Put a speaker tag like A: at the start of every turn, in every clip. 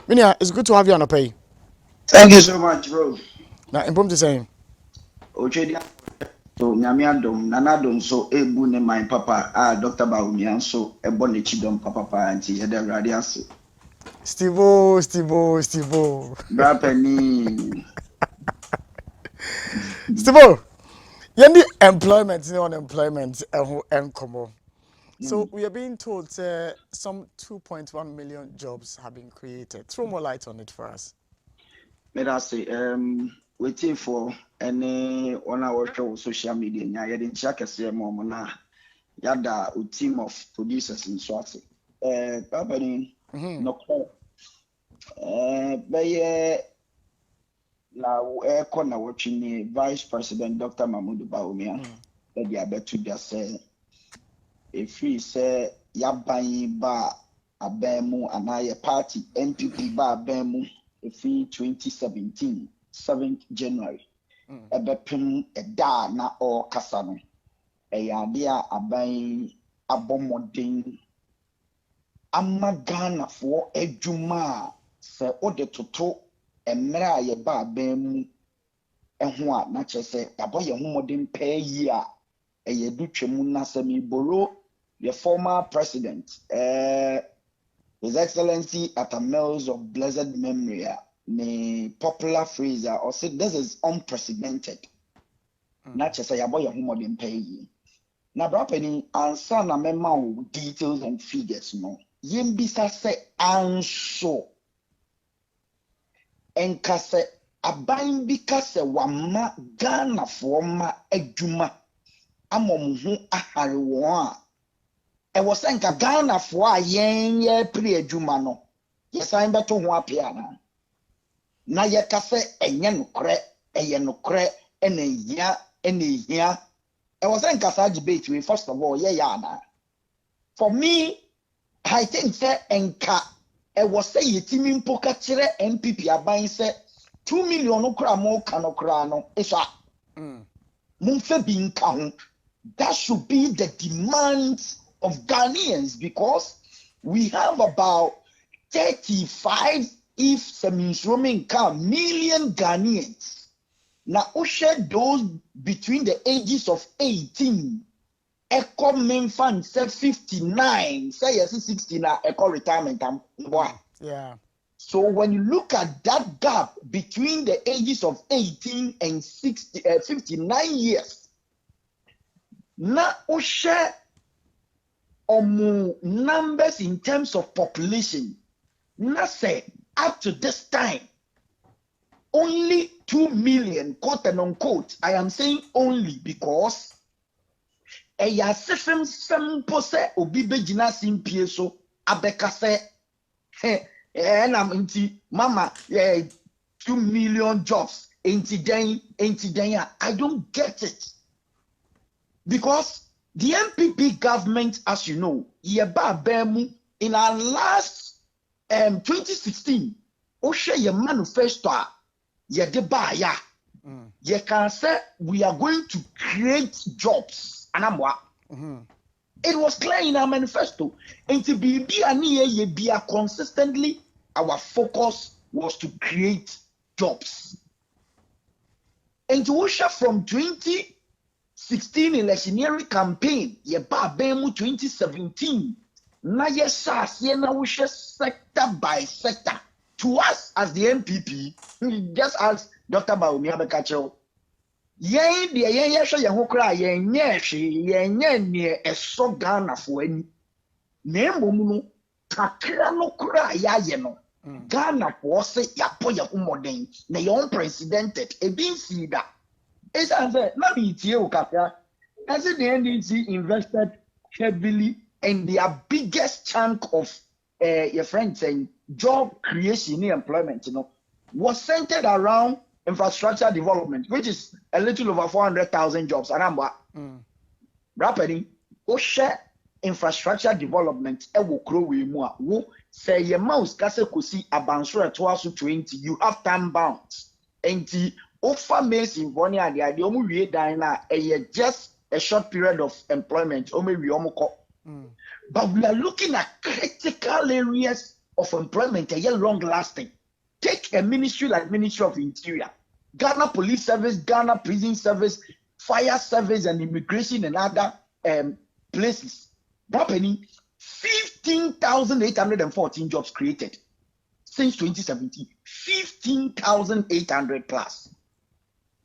A: Minia, it's good to have you on a pay.
B: Thank you so much, bro.
A: Now, in the same.
B: Ochedia so nyamiadom nanadom so ebu ne my papa Dr. Bawumiaaaaaaa so ebo ne chidom papa anti hede radiaso.
A: Steve-O.
B: Brapeni.
A: Steve-O, you employment, unemployment, and come. So we are being told some 2.1 million jobs have been created. Throw more light on it for us.
B: Let us say waiting for any on our show social media nya yede nchia kese mo na yada a team of producers in Swati. Brapeni no beye na na watching Vice President Dr. Mahmoud Bawumia the abetu dia say if we say yaban ba abemu anaye party NPP ba abemu if 2017 7th January ebepem eda na o kasa no eyade a aban abomodin amagana fo adwuma se ode toto emre a ye ba abemu eho a na chese aboye homodin pay yi a eyedu twemu na semi boro the former president His Excellency Atamels of blessed memory the popular phrase or said this is unprecedented na chese yaboye homodin pay yi na brapeni ansa na mema details and figures no yembisa se anso enkase aban bi kase wama Ghana forma adwuma amomhu ahare won a e wo se nka Ghana fo a yen ye pre adwuma no yesan beto ho apia na ye kase enye nokre eye nokre enehia e wo se nka sa debate we first of all ye ya na for me I think say enka e wo se yetimi mpoka kire NPP aban se 2 million okra mo kanokra no isa mumfe bi nka ho. That should be the demands of Ghanaians because we have about 35 if semi-roaming million Ghanaians. Now, share those between the ages of 18, echo main fund say 59, say yes 69, echo retirement.
A: Yeah.
B: So when you look at that gap between the ages of 18 and 59 years, na share numbers in terms of population, na say up to this time, only 2 million, quote and unquote. I am saying only because a yasifim sempose obibe jina simpie so abeka se na inti mama 2 million jobs inti den I don't get it. Because the NPP government, as you know, in our last 2016, Oshe ye manifesto ye debaya. Ye can say we are going to create jobs. It was clear in our manifesto. And to be consistently, our focus was to create jobs. And to Oshe from 2016 electioneering campaign, ye ba bemu 2017. Na ye na wishe sector by sector. To us as the NPP, just as Dr. Bawumiaaaaaaa Bekacho, yen de yen hwe ye ho kra yen nye ne eso Ghana fo ani. Na embom no kakra no kra ya ye no. Ghana fo se yapo ye ho modern na ye unprecedented e bin si da. It's answer not the Kakra. As the NDC invested heavily in their biggest chunk of your friend saying job creation and employment, was centered around infrastructure development, which is a little over 400,000 jobs. Rapidly, share infrastructure development, will grow with more. Say your mouse kase kusi abansura to 20, you have time bounds. And offer maize in Bonnie and the idea we just a short period of employment. But we are looking at critical areas of employment a year long lasting. Take a ministry like Ministry of Interior, Ghana Police Service, Ghana Prison Service, Fire Service, and Immigration and other places. Happening 15,814 jobs created since 2017. 15,800 plus.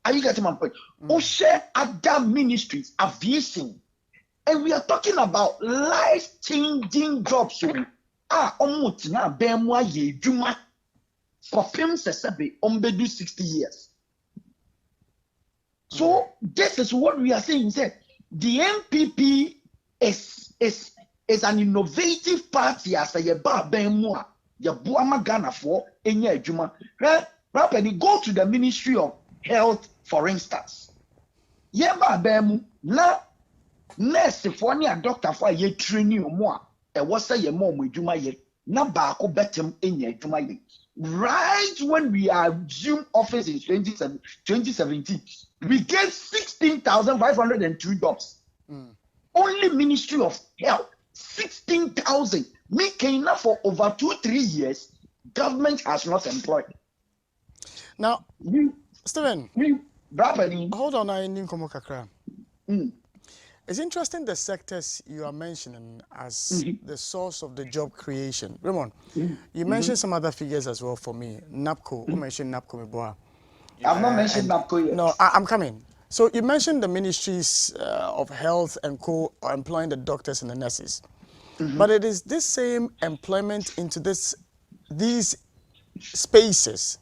B: Are you getting my point? Share other ministries, aviation, and we are talking about life-changing jobs. So, omutina bemwa ye juma for film sesebe ombedu 60 years. So this is what we are saying. Say the NPP is an innovative party as a ba bemwa ya buama Ghana for enye juma. Rapidly go to the Ministry of Health, for instance. Yeba bemu na nurse for ni a doctor for ye training more. E was say ye more juma ye na baako betem enye juma ye. Right when we assumed office in 2017, we gave 16,502 jobs. Only Ministry of Health, 16,000. Making enough for over 2-3 years, government has not employed.
A: Now, Stephen, hold on, I need to kakra. It's interesting the sectors you are mentioning as the source of the job creation. Raymond, you mentioned some other figures as well for me. NAPCO, you mentioned NAPCO Meboa.
B: I've not mentioned NAPCO yet.
A: No, I'm coming. So you mentioned the ministries of health and co are employing the doctors and the nurses. But it is this same employment into these spaces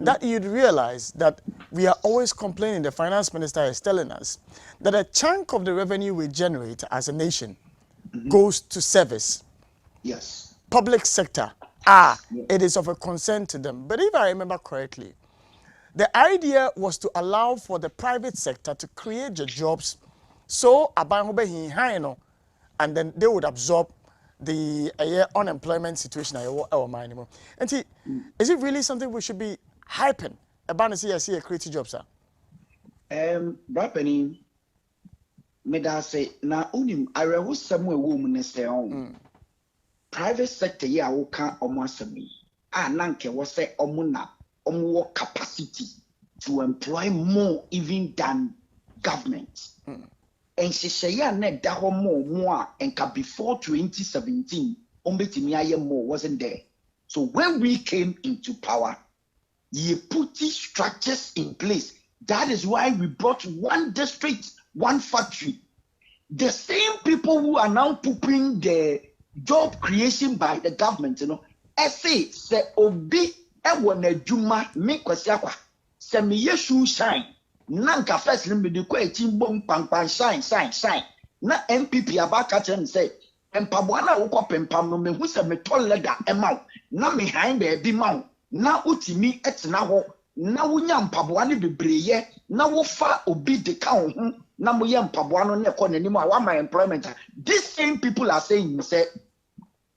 A: that you'd realize that we are always complaining, the finance minister is telling us, that a chunk of the revenue we generate as a nation goes to service.
B: Yes.
A: Public sector, it is of a concern to them. But if I remember correctly, the idea was to allow for the private sector to create the jobs so and then they would absorb the unemployment situation. And see, is it really something we should be hyping about to see creative jobs?
B: Brapeni, me say na unim I rewu somewhere woman say on private sector ya woka omasami nanke wo say omuna omo capacity to employ more even than government. And she say ne da ho more and before 2017 ombetimi aye more wasn't there. So when we came into power, you put these structures in place. That is why we brought one district, one factory. The same people who are now pooping the job creation by the government, say obi ewana juma me kwasiakwa se me yesu shine nanka first limbe de kwa etimbo pampan shine na NPP abaka chen say empabwana wo kopempam no me hu se me toleda emaw na me han be bi maw na utimi etena ho na wonya mpaboa ne bebreye na wo fa obi de ka ho na mo ye mpaboa no ne ko nanim a wa my employment. These same people are saying say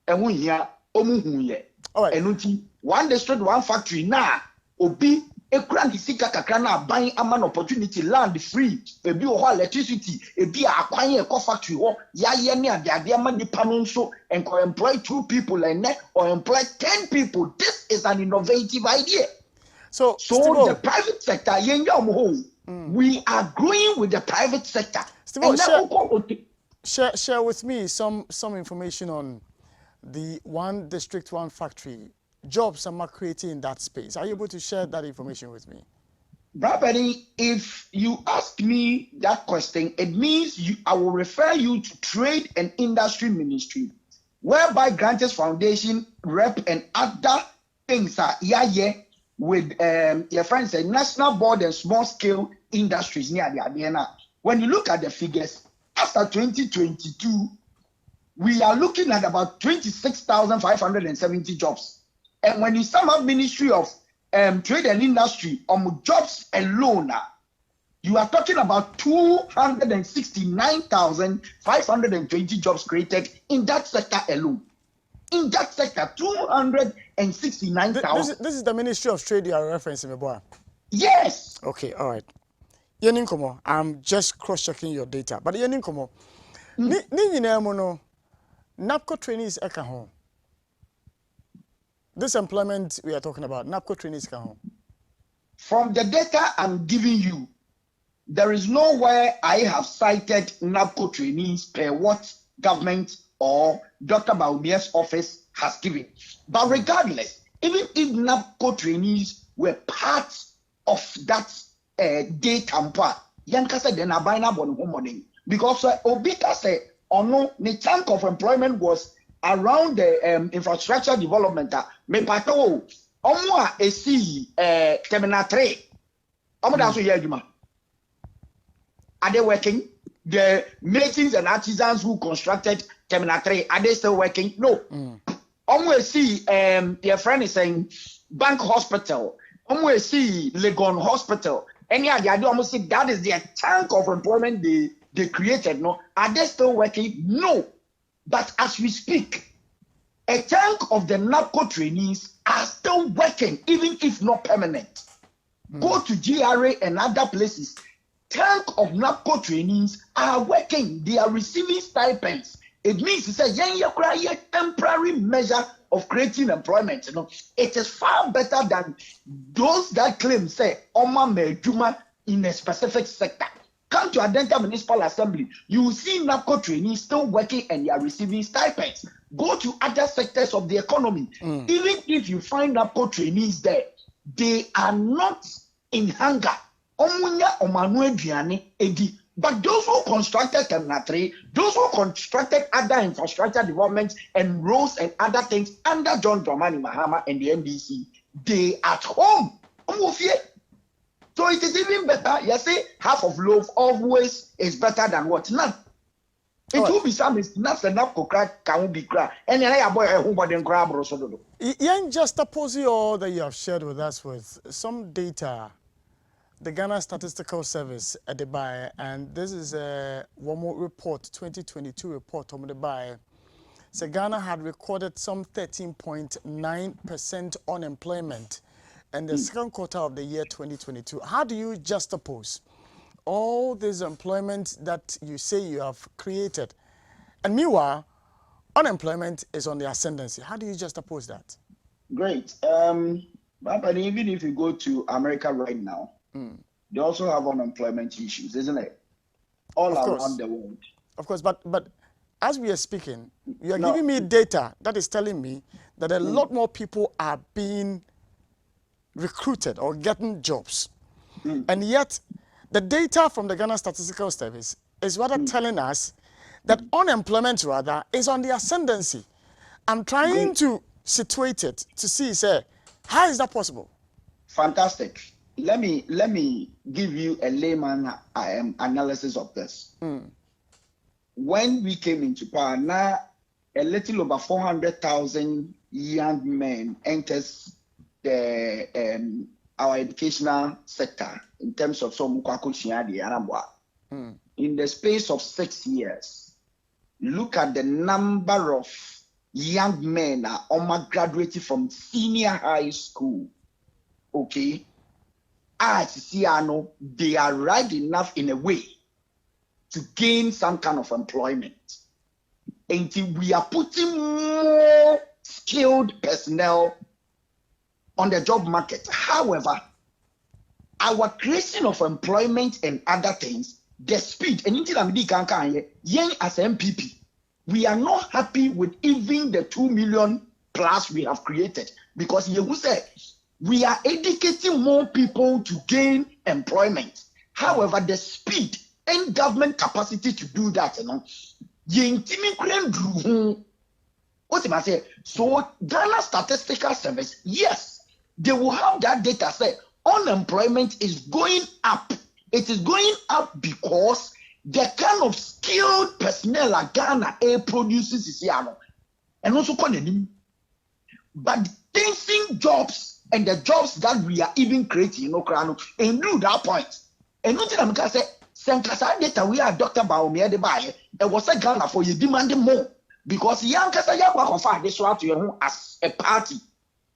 B: ehun hia omuhu ye.
A: Alright.
B: Enuti one district one factory na obi ekura ni sika kakra na ban aman opportunity land free ebi ho electricity ebi akwan ye ko factory ho ya ye ne ade ama nipa no nso and employ 2 people and net or employ 10 people. This is an innovative idea. So the private sector, we are growing with the private sector.
A: Share with me some information on the one district, one factory jobs some are creating in that space. Are you able to share that information with me?
B: Brabani, if you ask me that question, it means I will refer you to Trade and Industry Ministry, whereby Grantes Foundation, REP, and other things are with your friends say National Board and Small Scale Industries near the Adiana. When you look at the figures, after 2022, we are looking at about 26,570 jobs. And when you sum up Ministry of Trade and Industry on jobs alone, you are talking about 269,520 jobs created in that sector alone. In that sector, 269,000.
A: This is the Ministry of Trade you are referencing, Meboa.
B: Yes.
A: Okay, all right. Yeninkomo, I'm just cross-checking your data. But Yeninkomo, ni NAPCO trainees eka home. this employment we are talking about, NAPCO trainees come home.
B: From the data I'm giving you, there is nowhere I have cited NAPCO trainees per what government or Dr. Bawumia's office has given. But regardless, even if NAPCO trainees were part of that data, Yankasa then a bina bon homoning. Because Obika said, or no, the chunk of employment was around the infrastructure development. Me pato, omwa esi terminal 3. Omo da so here adwuma. Are they working? The masons and artisans who constructed Terminal 3, are they still working? No. Almost see, their friend is saying Bank Hospital. Almost see Legon Hospital. Any idea? I almost see that is their chunk of employment they created. No. Are they still working? No. But as we speak, a chunk of the NAPCO trainees are still working, even if not permanent. Go to GRA and other places. Chunk of NAPCO trainees are working. They are receiving stipends. It means it's a temporary measure of creating employment. You know, it is far better than those that claim say Oma Mejuma in a specific sector. Come to Adenta Municipal Assembly, you will see NAPCO trainees still working and they are receiving stipends. Go to other sectors of the economy. Even if you find NAPCO trainees there, they are not in hunger. But those who constructed Terminal 3, those who constructed other infrastructure developments and roads and other things under John Dramani Mahama and the NDC, they at home. So it is even better. You say half of loaf always is better than what? None. It will be some is not enough to crack, can be crack. And then I boy who bought them grab or so.
A: Young just oppose all that you have shared with us with some data. The Ghana Statistical Service at the buy, and this is a one more report, 2022 report on the buy. So Ghana had recorded some 13.9% unemployment in the second quarter of the year 2022. How do you juxtapose all this employment that you say you have created? And meanwhile, unemployment is on the ascendancy. How do you juxtapose that?
B: Great. But even if you go to America right now, they also have unemployment issues, isn't it? All around the world.
A: Of course, but as we are speaking, you are giving me data that is telling me that a lot more people are being recruited or getting jobs. And yet, the data from the Ghana Statistical Service is rather telling us that unemployment rather is on the ascendancy. I'm trying to situate it to see, say, how is that possible?
B: Fantastic. Let me give you a layman analysis of this. When we came into power, now a little over 400,000 young men enters the our educational sector in terms of some in the space of 6 years. Look at the number of young men are graduating from senior high school. Okay. They are right enough in a way to gain some kind of employment. Until we are putting more skilled personnel on the job market. However, our creation of employment and other things, the speed, and as NPP, we are not happy with even the 2 million plus we have created, because you say we are educating more people to gain employment. However, the speed and government capacity to do that, so Ghana Statistical Service, yes, they will have that data say unemployment is going up. It is going up because the kind of skilled personnel that Ghana produces is here, and also but chasing jobs and the jobs that we are even creating, and do that point. And nothing I'm gonna say, Sankasa data we are Dr. Bawumiaaaaaaa, it was a Ghana for you demanding more because young Kasaya confide this one to you as a party.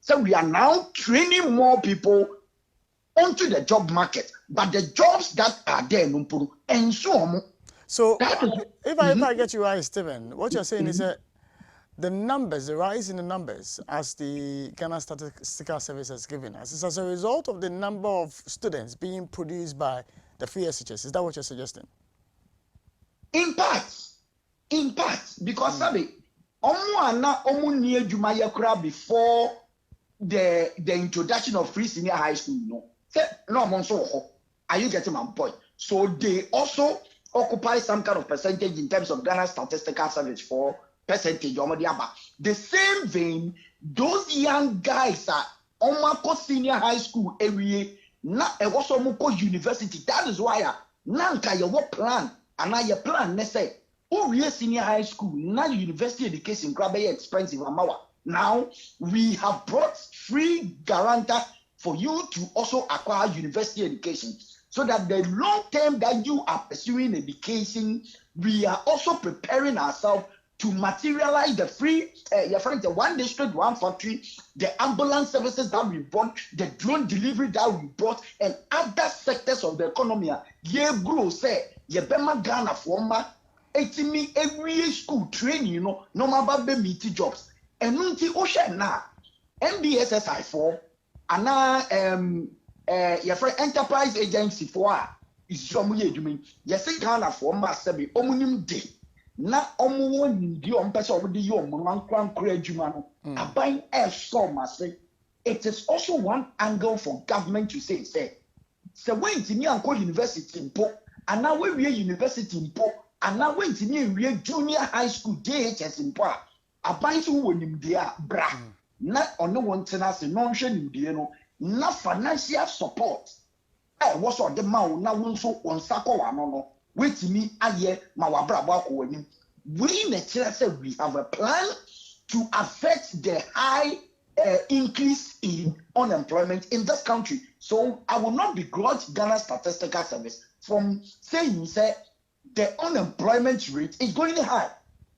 B: So we are now training more people onto the job market, but the jobs that are there, and so
A: if I get you right, Stephen, what you're saying is that the numbers, the rise in the numbers, as the Ghana Statistical Service has given us, is as a result of the number of students being produced by the free SHS. Is that what you're suggesting?
B: In part, because sabi, omu ni adwuma yakura before the introduction of free senior high school, no. Say no mo nso ho. Are you getting my point? So they also occupy some kind of percentage in terms of Ghana Statistical Service for percentage. The same vein, those young guys are omako senior high school area, na also moko university. That is why nanka your plan and your plan ne say senior high school, now university education grab expensive amawa. Now we have brought free guarantor for you to also acquire university education, so that the long term that you are pursuing education, we are also preparing ourselves to materialize the free, the one district, one factory, the ambulance services that we brought, the drone delivery that we brought, and other sectors of the economy. Ye grow say ye bema Ghana forma, etimi every school training, you know, no matter meet jobs. And nunti osha na NBSSI for ana your friend enterprise agency for is some ye do mean yes Ghana for masabi omunim de na omu woni di on person obodi yo man kwan kura adwuma no aban e so mase. It is also one angle for government to say when timi anko university mpo ana we university mpo ana we timi we junior high school JHS mpo aban so wonim de a bra na ono won tena se no hwe nim de no na financial support was on the mouth na wonso onsako wa no wetimi aye ma wabra bo akọ we naturally say we have a plan to affect the high increase in unemployment in this country. So I will not begrudge Ghana Statistical Service from saying the unemployment rate is going high.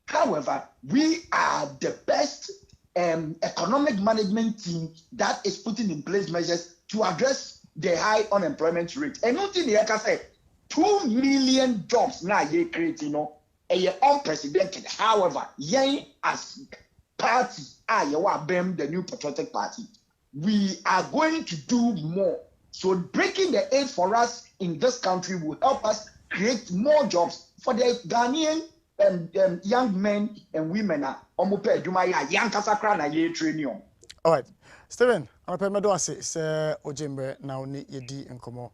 B: However, we are the best economic management team that is putting in place measures to address the high unemployment rate. And nothing here can say 2 million jobs now ye create, unprecedented. However, as party, the New Patriotic Party, we are going to do more. So breaking the aid for us in this country will help us create more jobs for the Ghanaian young men and women. All
A: right, Stephen, I'm going to say Ojembe now ni yedi enkomo.